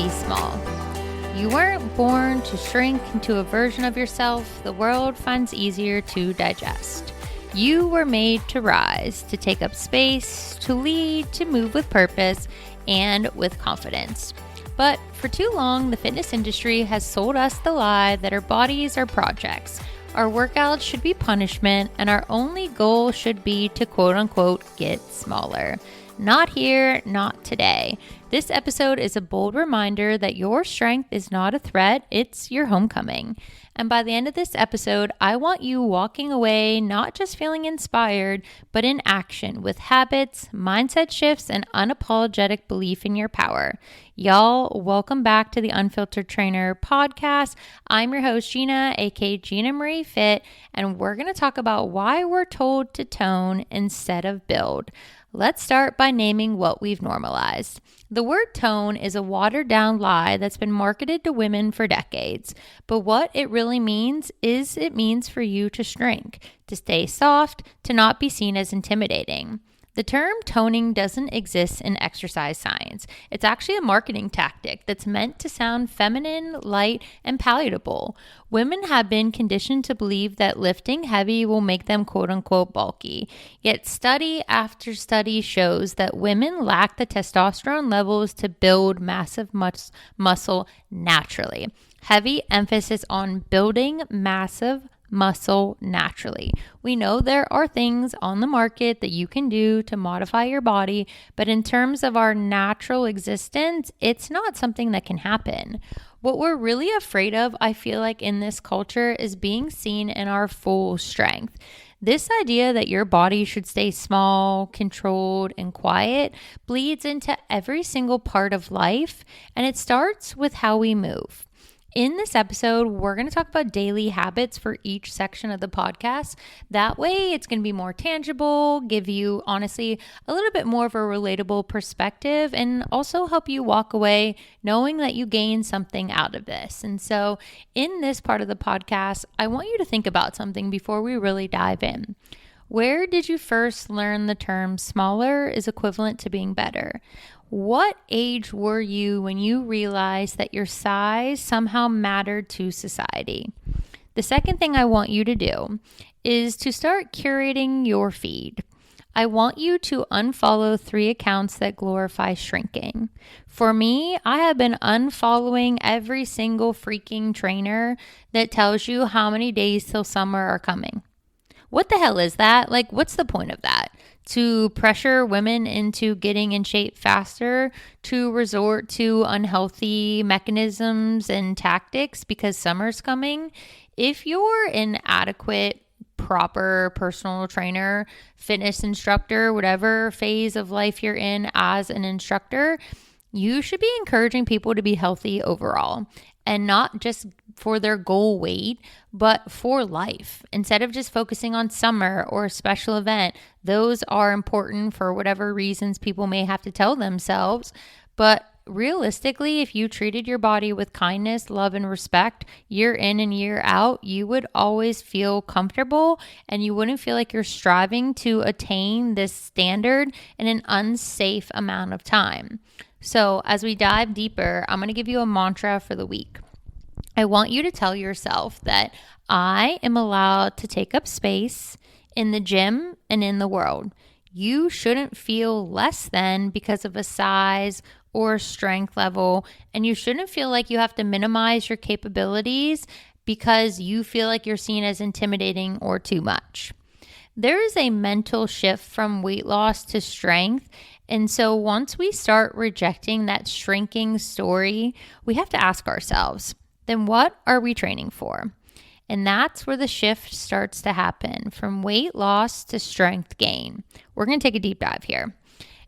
be small. You weren't born to shrink into a version of yourself the world finds easier to digest. You were made to rise, to take up space, to lead, to move with purpose, and with confidence. But for too long, the fitness industry has sold us the lie that our bodies are projects. Our workouts should be punishment, and our only goal should be to quote unquote get smaller. Not here, not today. This episode is a bold reminder that your strength is not a threat, it's your homecoming. And by the end of this episode, I want you walking away not just feeling inspired, but in action with habits, mindset shifts, and unapologetic belief in your power. Y'all, welcome back to the Unfiltered Trainer podcast. I'm your host, Gina, aka Gina Marie Fit, and we're going to talk about why we're told to tone instead of build. Let's start by naming what we've normalized. The word tone is a watered down lie that's been marketed to women for decades. But what it really means is it means for you to shrink, to stay soft, to not be seen as intimidating. The term toning doesn't exist in exercise science. It's actually a marketing tactic that's meant to sound feminine, light, and palatable. Women have been conditioned to believe that lifting heavy will make them quote-unquote bulky. Yet study after study shows that women lack the testosterone levels to build massive muscle naturally. Heavy emphasis on building massive muscle naturally. We know there are things on the market that you can do to modify your body, but in terms of our natural existence, it's not something that can happen. What we're really afraid of, I feel like in this culture, is being seen in our full strength. This idea that your body should stay small, controlled, and quiet bleeds into every single part of life, and it starts with how we move. In this episode, we're going to talk about daily habits for each section of the podcast. That way, it's going to be more tangible, give you, honestly, a little bit more of a relatable perspective, and also help you walk away knowing that you gained something out of this. And so, in this part of the podcast, I want you to think about something before we really dive in. Where did you first learn the term smaller is equivalent to being better? What age were you when you realized that your size somehow mattered to society? The second thing I want you to do is to start curating your feed. I want you to unfollow 3 accounts that glorify shrinking. For me, I have been unfollowing every single freaking trainer that tells you how many days till summer are coming. What the hell is that? Like, what's the point of that? To pressure women into getting in shape faster, to resort to unhealthy mechanisms and tactics because summer's coming? If you're an adequate, proper personal trainer, fitness instructor, whatever phase of life you're in as an instructor, you should be encouraging people to be healthy overall. And not just for their goal weight, but for life. Instead of just focusing on summer or a special event, those are important for whatever reasons people may have to tell themselves. But realistically, if you treated your body with kindness, love, and respect year in and year out, you would always feel comfortable and you wouldn't feel like you're striving to attain this standard in an unsafe amount of time. So as we dive deeper, I'm going to give you a mantra for the week. I want you to tell yourself that I am allowed to take up space in the gym and in the world. You shouldn't feel less than because of a size or strength level, and you shouldn't feel like you have to minimize your capabilities because you feel like you're seen as intimidating or too much. There is a mental shift from weight loss to strength. And so once we start rejecting that shrinking story, we have to ask ourselves, then what are we training for? And that's where the shift starts to happen, from weight loss to strength gain. We're going to take a deep dive here.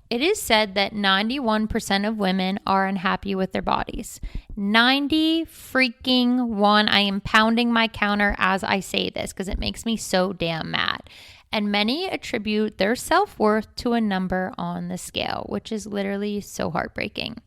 It is said that 91% of women are unhappy with their bodies. 90 freaking 1. I am pounding my counter as I say this because it makes me so damn mad. And many attribute their self-worth to a number on the scale, which is literally so heartbreaking.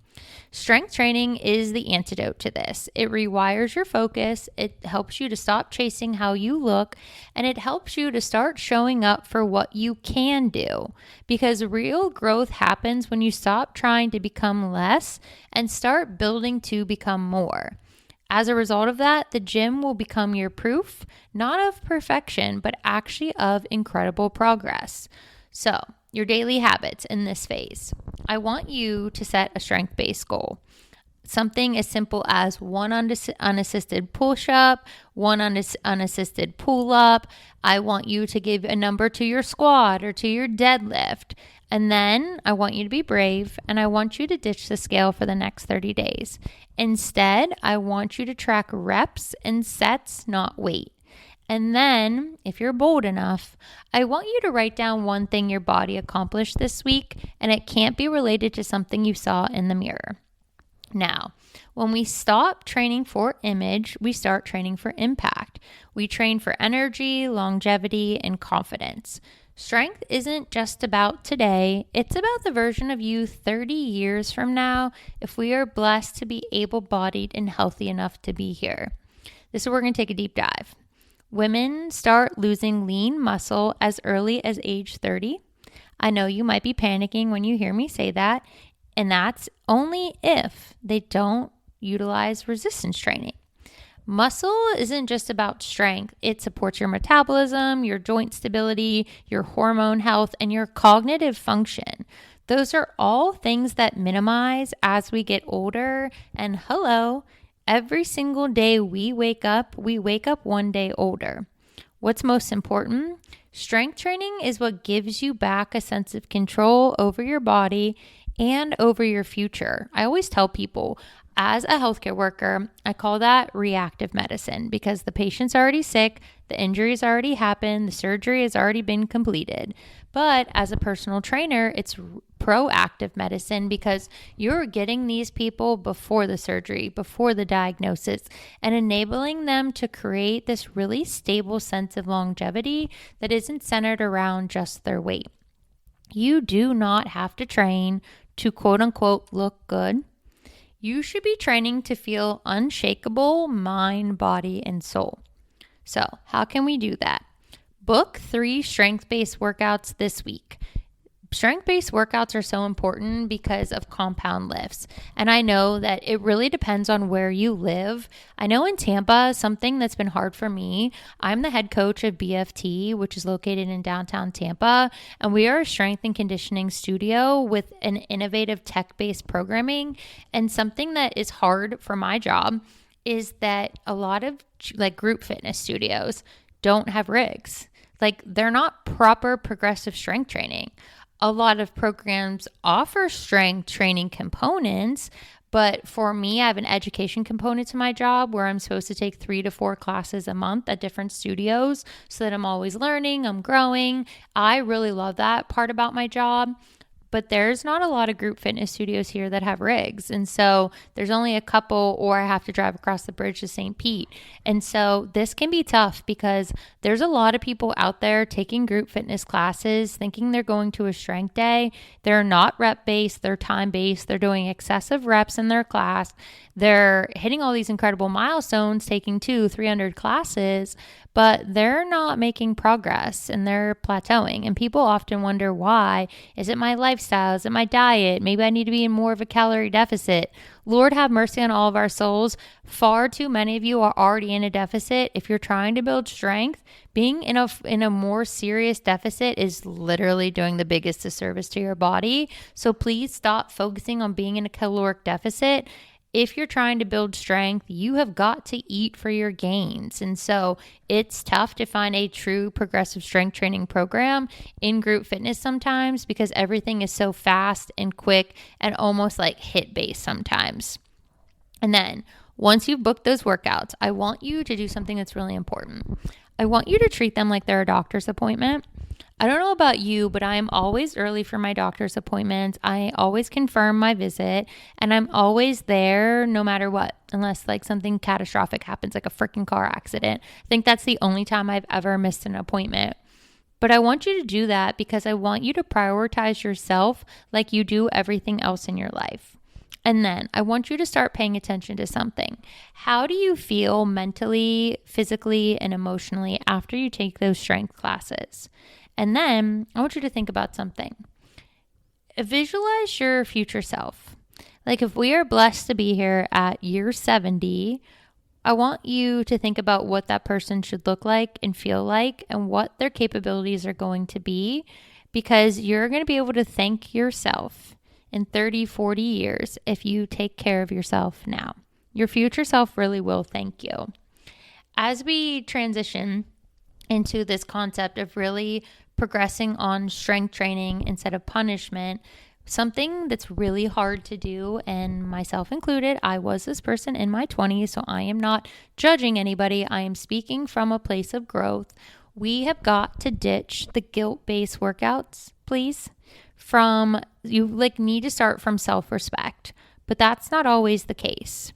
Strength training is the antidote to this. It rewires your focus, it helps you to stop chasing how you look, and it helps you to start showing up for what you can do. Because real growth happens when you stop trying to become less and start building to become more. As a result of that, the gym will become your proof, not of perfection, but actually of incredible progress. So, your daily habits in this phase. I want you to set a strength-based goal. Something as simple as one unassisted push-up, one unassisted pull-up. I want you to give a number to your squat or to your deadlift. And then I want you to be brave and I want you to ditch the scale for the next 30 days. Instead, I want you to track reps and sets, not weight. And then, if you're bold enough, I want you to write down one thing your body accomplished this week, and it can't be related to something you saw in the mirror. Now, when we stop training for image, we start training for impact. We train for energy, longevity, and confidence. Strength isn't just about today, it's about the version of you 30 years from now if we are blessed to be able-bodied and healthy enough to be here. This is where we're going to take a deep dive. Women start losing lean muscle as early as age 30. I know you might be panicking when you hear me say that, and that's only if they don't utilize resistance training. Muscle isn't just about strength. It supports your metabolism, your joint stability, your hormone health, and your cognitive function. Those are all things that minimize as we get older. And hello, every single day we wake up one day older. What's most important? Strength training is what gives you back a sense of control over your body and over your future. I always tell people, as a healthcare worker, I call that reactive medicine because the patient's already sick, the injury's already happened, the surgery has already been completed. But as a personal trainer, it's proactive medicine because you're getting these people before the surgery, before the diagnosis, and enabling them to create this really stable sense of longevity that isn't centered around just their weight. You do not have to train to quote unquote look good. You should be training to feel unshakable mind, body, and soul. So how can we do that? Book 3 strength-based workouts this week. Strength-based workouts are so important because of compound lifts. And I know that it really depends on where you live. I know in Tampa, something that's been hard for me, I'm the head coach of BFT, which is located in downtown Tampa. And we are a strength and conditioning studio with an innovative tech-based programming. And something that is hard for my job is that a lot of group fitness studios don't have rigs. They're not proper progressive strength training. A lot of programs offer strength training components, but for me, I have an education component to my job where I'm supposed to take 3 to 4 classes a month at different studios so that I'm always learning, I'm growing. I really love that part about my job. But there's not a lot of group fitness studios here that have rigs. And so there's only a couple, or I have to drive across the bridge to St. Pete. And so this can be tough because there's a lot of people out there taking group fitness classes, thinking they're going to a strength day. They're not rep-based, they're time-based. They're doing excessive reps in their class. They're hitting all these incredible milestones, taking 200-300 classes, but they're not making progress and they're plateauing. And people often wonder why. Is it my lifestyle? Is it my diet? Maybe I need to be in more of a calorie deficit. Lord have mercy on all of our souls. Far too many of you are already in a deficit. If you're trying to build strength, being in a more serious deficit is literally doing the biggest disservice to your body. So please stop focusing on being in a caloric deficit. If you're trying to build strength, you have got to eat for your gains. And so it's tough to find a true progressive strength training program in group fitness sometimes because everything is so fast and quick and almost like HIIT-based sometimes. And then once you've booked those workouts, I want you to do something that's really important. I want you to treat them like they're a doctor's appointment. I don't know about you, but I am always early for my doctor's appointments. I always confirm my visit and I'm always there no matter what, unless something catastrophic happens, like a freaking car accident. I think that's the only time I've ever missed an appointment. But I want you to do that because I want you to prioritize yourself like you do everything else in your life. And then I want you to start paying attention to something. How do you feel mentally, physically, and emotionally after you take those strength classes? And then I want you to think about something. Visualize your future self. Like if we are blessed to be here at year 70, I want you to think about what that person should look like and feel like and what their capabilities are going to be, because you're going to be able to thank yourself in 30, 40 years if you take care of yourself now. Your future self really will thank you. As we transition into this concept of really progressing on strength training instead of punishment, something that's really hard to do, and myself included, I was this person in my 20s, so I am not judging anybody. I am speaking from a place of growth. We have got to ditch the guilt-based workouts, please. You need to start from self-respect, but that's not always the case.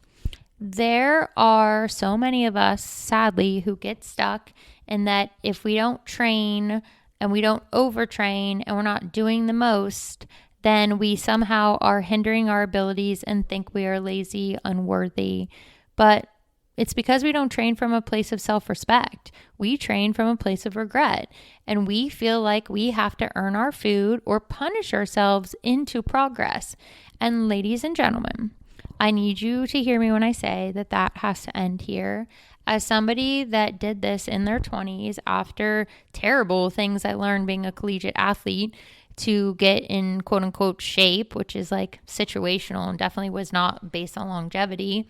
There are so many of us, sadly, who get stuck in that if we don't train and we don't overtrain and we're not doing the most, then we somehow are hindering our abilities and think we are lazy, unworthy. But it's because we don't train from a place of self-respect. We train from a place of regret, and we feel like we have to earn our food or punish ourselves into progress. And ladies and gentlemen, I need you to hear me when I say that that has to end here. As somebody that did this in their 20s after terrible things I learned being a collegiate athlete to get in quote unquote shape, which is like situational and definitely was not based on longevity,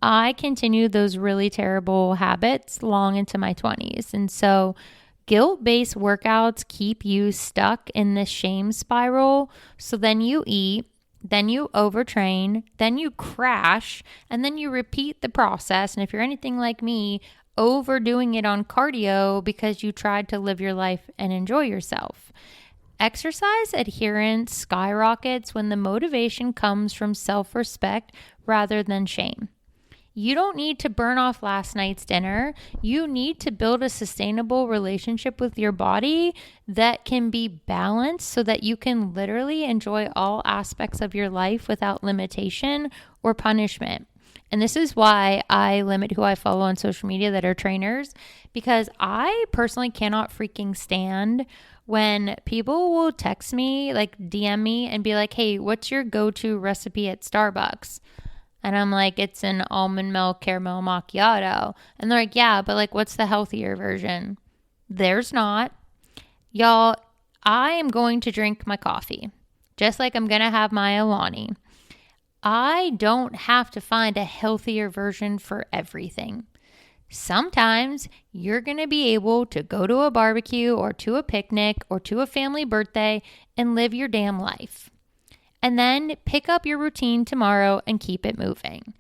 I continued those really terrible habits long into my 20s. And so guilt-based workouts keep you stuck in this shame spiral. So then you eat, then you overtrain, then you crash, and then you repeat the process. And if you're anything like me, overdoing it on cardio because you tried to live your life and enjoy yourself. Exercise adherence skyrockets when the motivation comes from self-respect rather than shame. You don't need to burn off last night's dinner. You need to build a sustainable relationship with your body that can be balanced so that you can literally enjoy all aspects of your life without limitation or punishment. And this is why I limit who I follow on social media that are trainers, because I personally cannot freaking stand when people will text me, like DM me and be like, hey, what's your go-to recipe at Starbucks? And I'm like, it's an almond milk caramel macchiato. And they're like, yeah, but like, what's the healthier version? There's not. Y'all, I am going to drink my coffee, just like I'm going to have my Alani. I don't have to find a healthier version for everything. Sometimes you're going to be able to go to a barbecue or to a picnic or to a family birthday and live your damn life. And then pick up your routine tomorrow and keep it moving.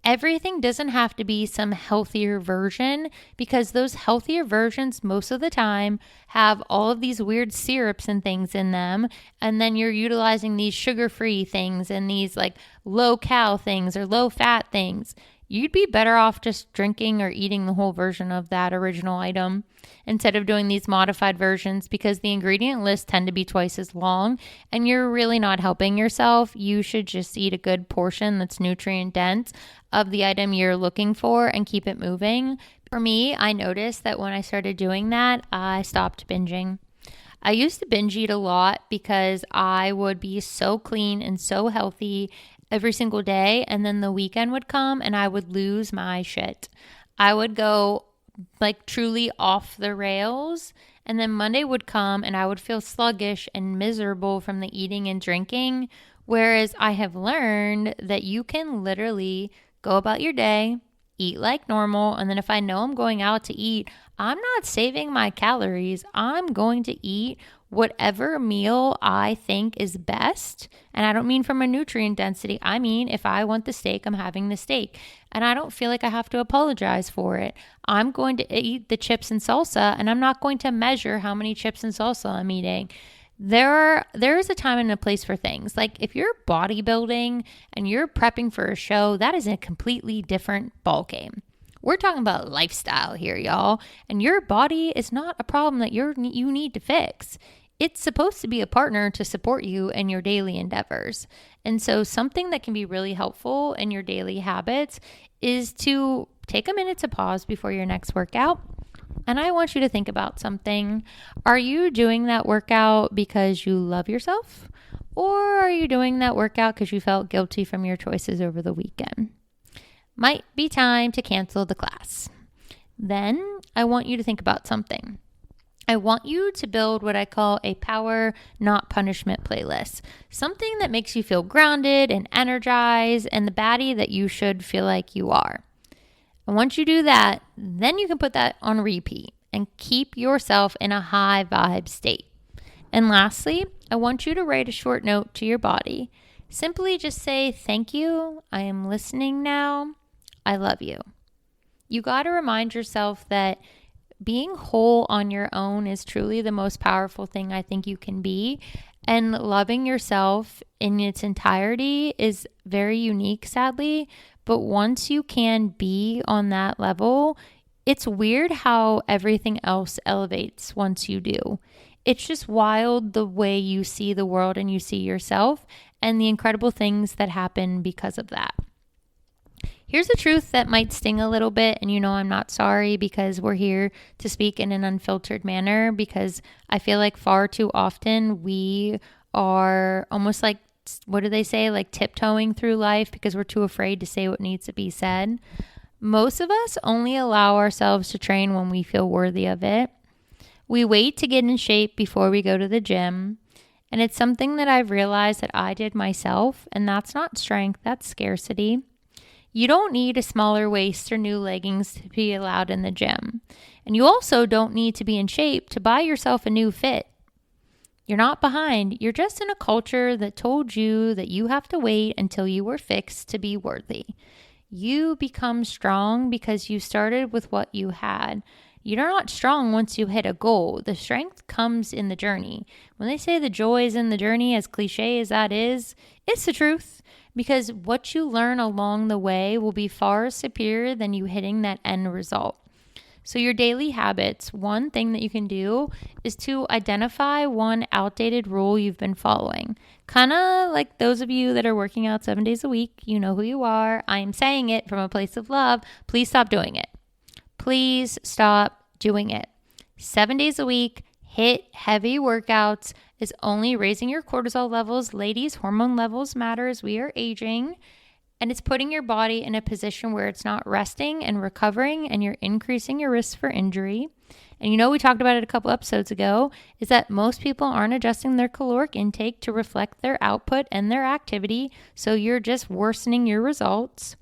Everything doesn't have to be some healthier version, because those healthier versions most of the time have all of these weird syrups and things in them. And then you're utilizing these sugar-free things and these like low-cal things or low-fat things. You'd be better off just drinking or eating the whole version of that original item instead of doing these modified versions, because the ingredient lists tend to be twice as long and you're really not helping yourself. You should just eat a good portion that's nutrient dense of the item you're looking for and keep it moving. For me, I noticed that when I started doing that, I stopped binging. I used to binge eat a lot because I would be so clean and so healthy every single day, and then the weekend would come and I would lose my shit. I would go like truly off the rails, and then Monday would come and I would feel sluggish and miserable from the eating and drinking, whereas I have learned that you can literally go about your day, eat like normal, and then if I know I'm going out to eat, I'm not saving my calories. I'm going to eat whatever meal I think is best. And I don't mean from a nutrient density. I mean, if I want the steak, I'm having the steak. And I don't feel like I have to apologize for it. I'm going to eat the chips and salsa, and I'm not going to measure how many chips and salsa I'm eating. There is a time and a place for things. Like if you're bodybuilding and you're prepping for a show, that is a completely different ballgame. We're talking about lifestyle here, y'all. And your body is not a problem that you need to fix. It's supposed to be a partner to support you in your daily endeavors. And so something that can be really helpful in your daily habits is to take a minute to pause before your next workout. And I want you to think about something. Are you doing that workout because you love yourself? Or are you doing that workout because you felt guilty from your choices over the weekend? Might be time to cancel the class. Then I want you to think about something. I want you to build what I call a power, not punishment playlist. Something that makes you feel grounded and energized and the baddie that you should feel like you are. And once you do that, then you can put that on repeat and keep yourself in a high vibe state. And lastly, I want you to write a short note to your body. Simply just say, thank you, I am listening now, I love you. You got to remind yourself that being whole on your own is truly the most powerful thing I think you can be. And loving yourself in its entirety is very unique, sadly. But once you can be on that level, it's weird how everything else elevates once you do. It's just wild the way you see the world and you see yourself and the incredible things that happen because of that. Here's a truth that might sting a little bit, and I'm not sorry because we're here to speak in an unfiltered manner, because I feel like far too often we are almost like, what do they say, like tiptoeing through life because we're too afraid to say what needs to be said. Most of us only allow ourselves to train when we feel worthy of it. We wait to get in shape before we go to the gym, and it's something that I've realized that I did myself, and that's not strength, that's scarcity. You don't need a smaller waist or new leggings to be allowed in the gym. And you also don't need to be in shape to buy yourself a new fit. You're not behind. You're just in a culture that told you that you have to wait until you were fixed to be worthy. You become strong because you started with what you had. You're not strong once you hit a goal. The strength comes in the journey. When they say the joy is in the journey, as cliche as that is, it's the truth. Because what you learn along the way will be far superior than you hitting that end result. So your daily habits, one thing that you can do is to identify one outdated rule you've been following. Kind of like those of you that are working out 7 days a week, you know who you are. I am saying it from a place of love. Please stop doing it. Please stop doing it. 7 days a week, hit heavy workouts is only raising your cortisol levels. Ladies, hormone levels matter as we are aging. And it's putting your body in a position where it's not resting and recovering, and you're increasing your risk for injury. And we talked about it a couple episodes ago, is that most people aren't adjusting their caloric intake to reflect their output and their activity. So you're just worsening your results.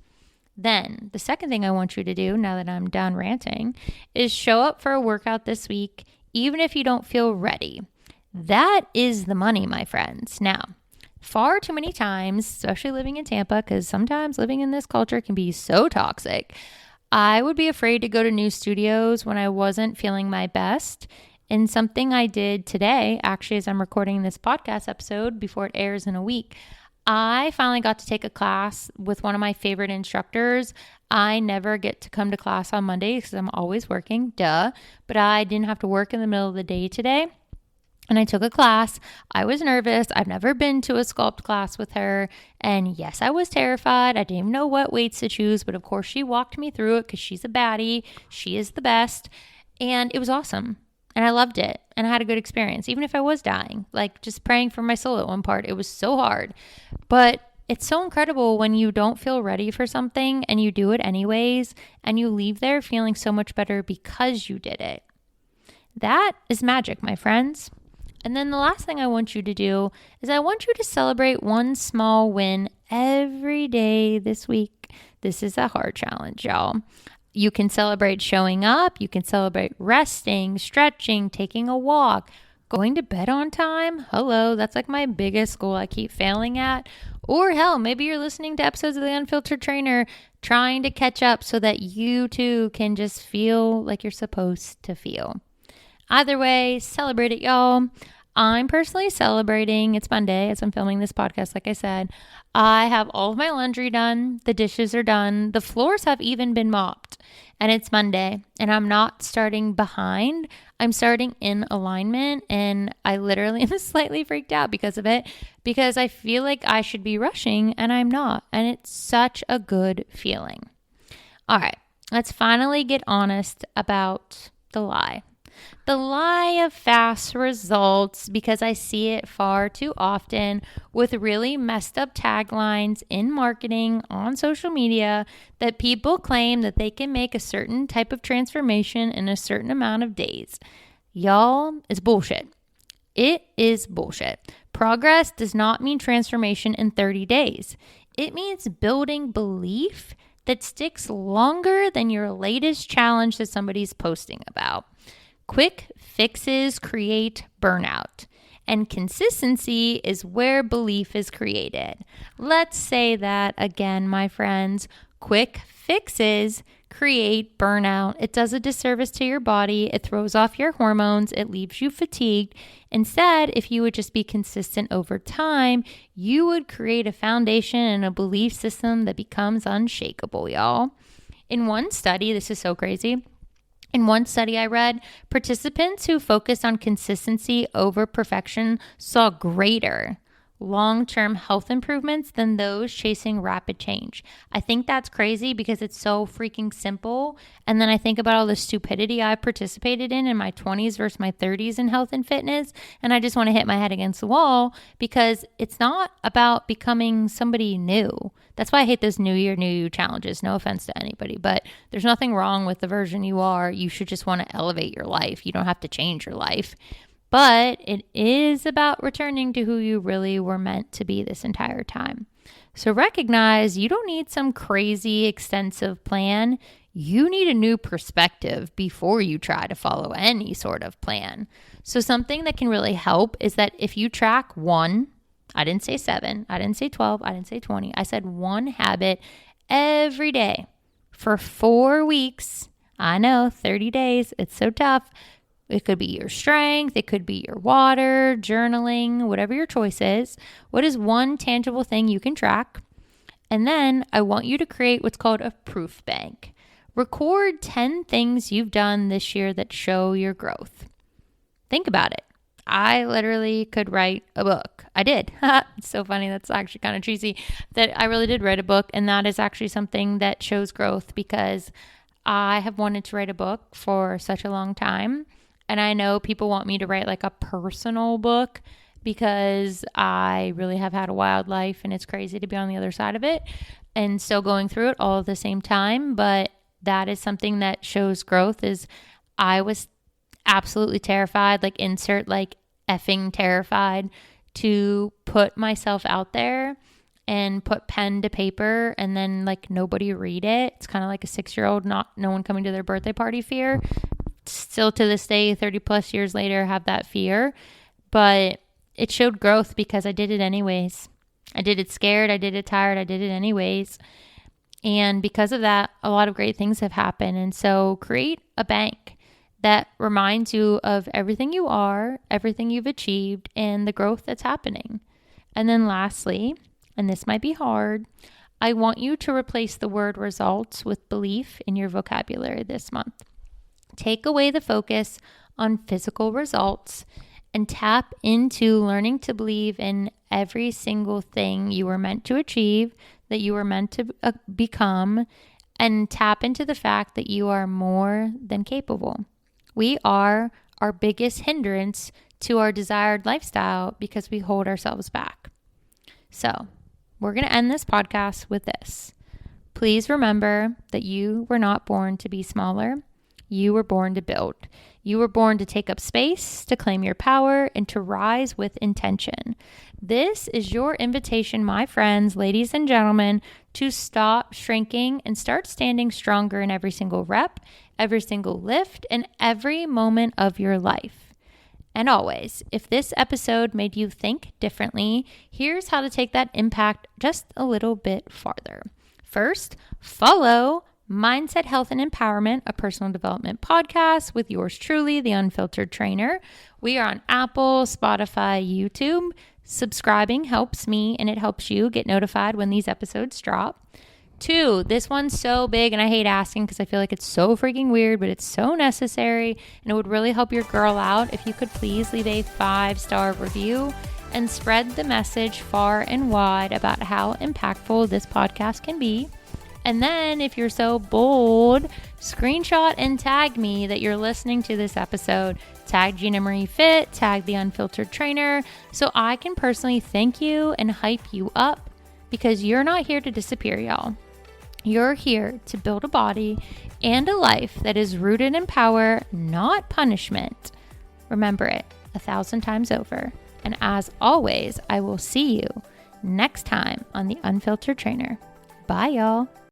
Then the second thing I want you to do, now that I'm done ranting, is show up for a workout this week, even if you don't feel ready. That is the money, my friends. Now, far too many times, especially living in Tampa, because sometimes living in this culture can be so toxic, I would be afraid to go to new studios when I wasn't feeling my best. And something I did today, actually, as I'm recording this podcast episode before it airs in a week, I finally got to take a class with one of my favorite instructors. I never get to come to class on Mondays because I'm always working, but I didn't have to work in the middle of the day today. And I took a class. I was nervous. I've never been to a sculpt class with her. And yes, I was terrified. I didn't even know what weights to choose. But of course, she walked me through it because she's a baddie. She is the best. And it was awesome. And I loved it. And I had a good experience, even if I was dying. Like just praying for my soul at one part. It was so hard. But it's so incredible when you don't feel ready for something and you do it anyways. And you leave there feeling so much better because you did it. That is magic, my friends. And then the last thing I want you to do is I want you to celebrate one small win every day this week. This is a hard challenge, y'all. You can celebrate showing up. You can celebrate resting, stretching, taking a walk, going to bed on time. Hello, that's like my biggest goal I keep failing at. Or hell, maybe you're listening to episodes of the Unfiltered Trainer trying to catch up so that you too can just feel like you're supposed to feel. Either way, celebrate it, y'all. I'm personally celebrating. It's Monday as I'm filming this podcast. Like I said, I have all of my laundry done. The dishes are done. The floors have even been mopped, and it's Monday, and I'm not starting behind. I'm starting in alignment, and I literally am slightly freaked out because of it, because I feel like I should be rushing and I'm not. And it's such a good feeling. All right, let's finally get honest about the lie. The lie of fast results, because I see it far too often with really messed up taglines in marketing on social media that people claim that they can make a certain type of transformation in a certain amount of days. Y'all, it's bullshit. It is bullshit. Progress does not mean transformation in 30 days. It means building belief that sticks longer than your latest challenge that somebody's posting about. Quick fixes create burnout, and consistency is where belief is created. Let's say that again, my friends. Quick fixes create burnout. It does a disservice to your body. It throws off your hormones. It leaves you fatigued. Instead, if you would just be consistent over time, you would create a foundation and a belief system that becomes unshakable, y'all. In one study, this is so crazy. In one study I read, participants who focused on consistency over perfection saw greater long-term health improvements than those chasing rapid change. I think that's crazy because it's so freaking simple. And then I think about all the stupidity I participated in my 20s versus my 30s in health and fitness. And I just want to hit my head against the wall because it's not about becoming somebody new. That's why I hate those New Year, New You challenges. No offense to anybody, but there's nothing wrong with the version you are. You should just want to elevate your life. You don't have to change your life. But it is about returning to who you really were meant to be this entire time. So recognize you don't need some crazy extensive plan. You need a new perspective before you try to follow any sort of plan. So something that can really help is that if you track one, I didn't say 7, I didn't say 12, I didn't say 20. I said one habit every day for 4 weeks. I know, 30 days, it's so tough. It could be your strength. It could be your water, journaling, whatever your choice is. What is one tangible thing you can track? And then I want you to create what's called a proof bank. Record 10 things you've done this year that show your growth. Think about it. I literally could write a book. I did. It's so funny. That's actually kind of cheesy that I really did write a book. And that is actually something that shows growth because I have wanted to write a book for such a long time. And I know people want me to write like a personal book because I really have had a wild life and it's crazy to be on the other side of it and still going through it all at the same time. But that is something that shows growth is I was absolutely terrified, like insert like effing terrified to put myself out there and put pen to paper and then like nobody read it. It's kind of like a 6-year-old, no one coming to their birthday party fear. Still to this day, 30 plus years later, have that fear, but it showed growth because I did it anyways. I did it scared. I did it tired. I did it anyways. And because of that, a lot of great things have happened. And so create a bank that reminds you of everything you are, everything you've achieved, and the growth that's happening. And then lastly, and this might be hard, I want you to replace the word results with belief in your vocabulary this month. Take away the focus on physical results and tap into learning to believe in every single thing you were meant to achieve, that you were meant to become, and tap into the fact that you are more than capable. We are our biggest hindrance to our desired lifestyle because we hold ourselves back. So we're going to end this podcast with this. Please remember that you were not born to be smaller. You were born to build. You were born to take up space, to claim your power, and to rise with intention. This is your invitation, my friends, ladies and gentlemen, to stop shrinking and start standing stronger in every single rep, every single lift, and every moment of your life. And always, if this episode made you think differently, here's how to take that impact just a little bit farther. First, follow Mindset, Health, and Empowerment, a personal development podcast with yours truly, the Unfiltered Trainer. We are on Apple, Spotify, YouTube. Subscribing helps me and it helps you get notified when these episodes drop. 2, this one's so big and I hate asking because I feel like it's so freaking weird, but it's so necessary and it would really help your girl out if you could please leave a 5-star review and spread the message far and wide about how impactful this podcast can be. And then if you're so bold, screenshot and tag me that you're listening to this episode. Tag Gina Marie Fit, tag the Unfiltered Trainer, so I can personally thank you and hype you up because you're not here to disappear, y'all. You're here to build a body and a life that is rooted in power, not punishment. Remember it 1,000 times over. And as always, I will see you next time on the Unfiltered Trainer. Bye, y'all.